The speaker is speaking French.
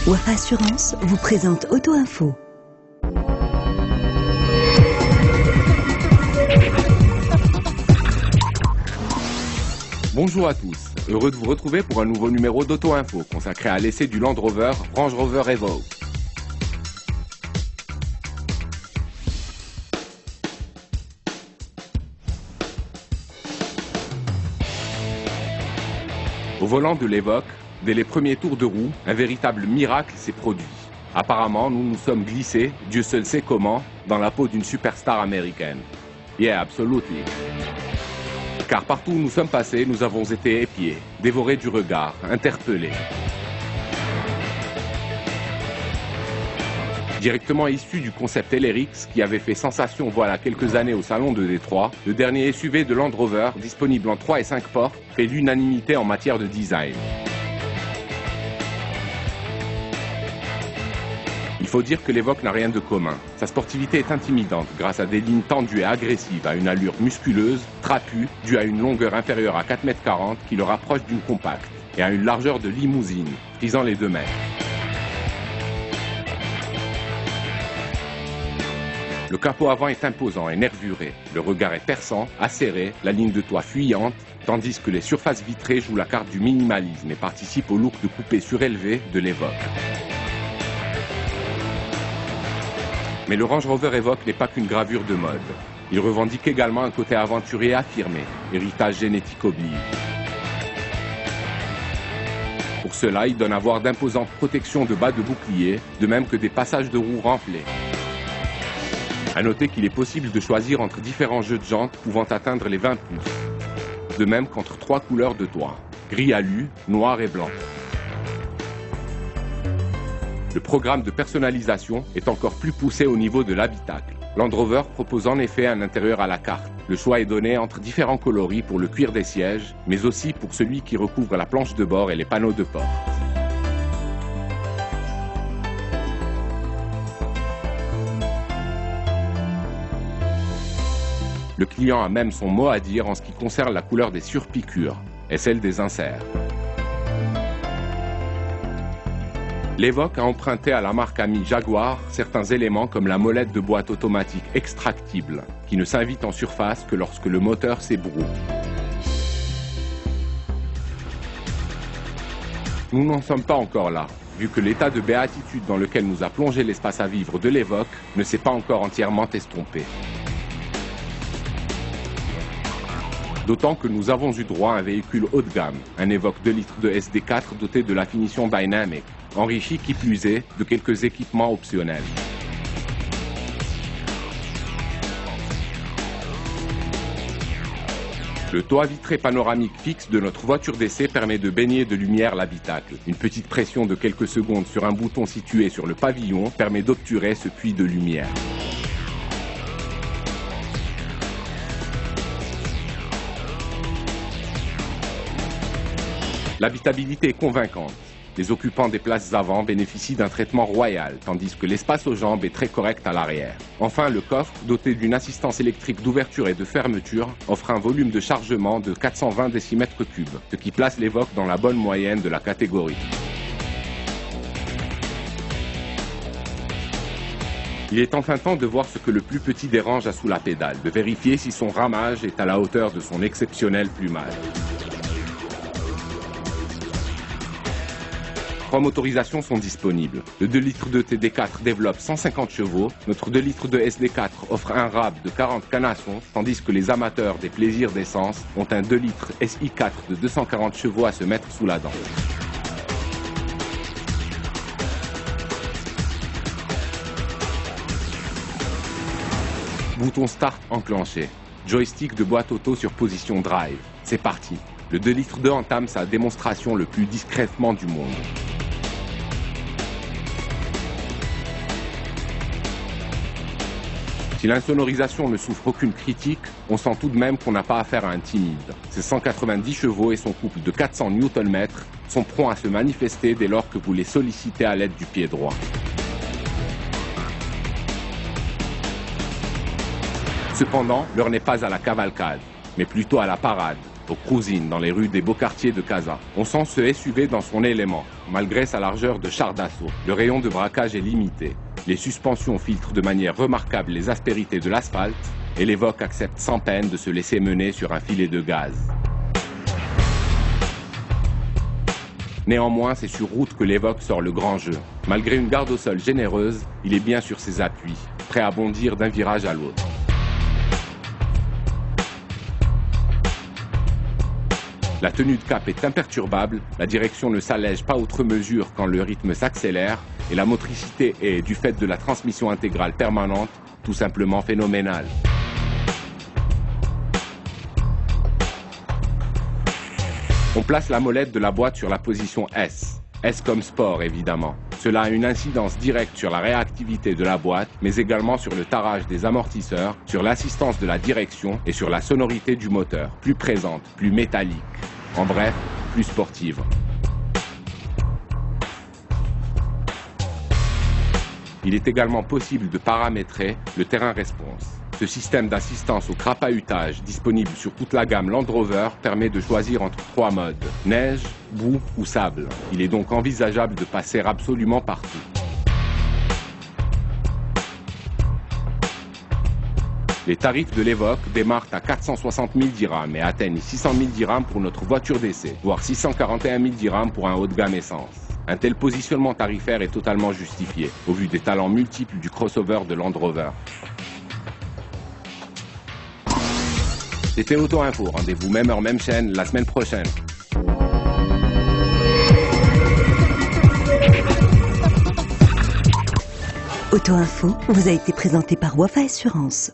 Wafa Assurance vous présente Auto Info. Bonjour à tous, heureux de vous retrouver pour un nouveau numéro d'Auto Info consacré à l'essai du Land Rover Range Rover Evoque. Au volant de l'Evoque, dès les premiers tours de roue, un véritable miracle s'est produit. Apparemment, nous nous sommes glissés, Dieu seul sait comment, dans la peau d'une superstar américaine. Yeah, absolutely. Car partout où nous sommes passés, nous avons été épiés, dévorés du regard, interpellés. Directement issu du concept LRX qui avait fait sensation voilà quelques années au salon de Détroit, le dernier SUV de Land Rover, disponible en 3 et 5 portes, fait l'unanimité en matière de design. Il faut dire que l'Evoque n'a rien de commun. Sa sportivité est intimidante grâce à des lignes tendues et agressives, à une allure musculeuse, trapue, due à une longueur inférieure à 4,40 m qui le rapproche d'une compacte, et à une largeur de limousine, frisant les 2 mètres. Le capot avant est imposant et nervuré, le regard est perçant, acéré, la ligne de toit fuyante, tandis que les surfaces vitrées jouent la carte du minimalisme et participent au look de coupé surélevé de l'Evoque. Mais le Range Rover Evoque n'est pas qu'une gravure de mode. Il revendique également un côté aventurier affirmé, héritage génétique oblige. Pour cela, il donne à voir d'imposantes protections de bas de bouclier, de même que des passages de roues renflés. A noter qu'il est possible de choisir entre différents jeux de jantes pouvant atteindre les 20 pouces. De même qu'entre 3 couleurs de toit, gris alu, noir et blanc. Le programme de personnalisation est encore plus poussé au niveau de l'habitacle. Land Rover propose en effet un intérieur à la carte. Le choix est donné entre différents coloris pour le cuir des sièges, mais aussi pour celui qui recouvre la planche de bord et les panneaux de porte. Le client a même son mot à dire en ce qui concerne la couleur des surpiqûres et celle des inserts. L'Evoque a emprunté à la marque amie Jaguar certains éléments comme la molette de boîte automatique extractible, qui ne s'invite en surface que lorsque le moteur s'ébroue. Nous n'en sommes pas encore là, vu que l'état de béatitude dans lequel nous a plongé l'espace à vivre de l'Evoque ne s'est pas encore entièrement estompé. D'autant que nous avons eu droit à un véhicule haut de gamme, un Evoque 2 litres de SD4 doté de la finition Dynamic, enrichi qui plus est de quelques équipements optionnels. Le toit vitré panoramique fixe de notre voiture d'essai permet de baigner de lumière l'habitacle. Une petite pression de quelques secondes sur un bouton situé sur le pavillon permet d'obturer ce puits de lumière. L'habitabilité est convaincante. Les occupants des places avant bénéficient d'un traitement royal, tandis que l'espace aux jambes est très correct à l'arrière. Enfin, le coffre, doté d'une assistance électrique d'ouverture et de fermeture, offre un volume de chargement de 420 décimètres cubes, ce qui place l'Evoque dans la bonne moyenne de la catégorie. Il est enfin temps de voir ce que le plus petit dérange a sous la pédale, de vérifier si son ramage est à la hauteur de son exceptionnel plumage. 3 motorisations sont disponibles. Le 2 litres de TD4 développe 150 chevaux, notre 2 litres de SD4 offre un rab de 40 canassons, tandis que les amateurs des plaisirs d'essence ont un 2 litres SI4 de 240 chevaux à se mettre sous la dent. Bouton Start enclenché. Joystick de boîte auto sur position Drive. C'est parti. Le 2 litres 2 entame sa démonstration le plus discrètement du monde. Si l'insonorisation ne souffre aucune critique, on sent tout de même qu'on n'a pas affaire à un timide. Ses 190 chevaux et son couple de 400 Nm sont prompts à se manifester dès lors que vous les sollicitez à l'aide du pied droit. Cependant, l'heure n'est pas à la cavalcade, mais plutôt à la parade. au cruising dans les rues des beaux quartiers de Casa. On sent ce SUV dans son élément, malgré sa largeur de char d'assaut. Le rayon de braquage est limité. Les suspensions filtrent de manière remarquable les aspérités de l'asphalte et l'Evoque accepte sans peine de se laisser mener sur un filet de gaz. Néanmoins, c'est sur route que l'Evoque sort le grand jeu. Malgré une garde au sol généreuse, il est bien sur ses appuis, prêt à bondir d'un virage à l'autre. La tenue de cap est imperturbable, la direction ne s'allège pas outre mesure quand le rythme s'accélère et la motricité est, du fait de la transmission intégrale permanente, tout simplement phénoménale. On place la molette de la boîte sur la position S. S comme sport, évidemment. Cela a une incidence directe sur la réactivité de la boîte, mais également sur le tarage des amortisseurs, sur l'assistance de la direction et sur la sonorité du moteur, plus présente, plus métallique. En bref, plus sportive. Il est également possible de paramétrer le terrain response. Ce système d'assistance au crapahutage disponible sur toute la gamme Land Rover permet de choisir entre 3 modes, neige, boue ou sable. Il est donc envisageable de passer absolument partout. Les tarifs de l'Evoque démarrent à 460 000 dirhams et atteignent 600 000 dirhams pour notre voiture d'essai, voire 641 000 dirhams pour un haut de gamme essence. Un tel positionnement tarifaire est totalement justifié, au vu des talents multiples du crossover de Land Rover. C'était Auto Info, rendez-vous même heure, même chaîne, la semaine prochaine. Auto Info vous a été présenté par Wafa Assurance.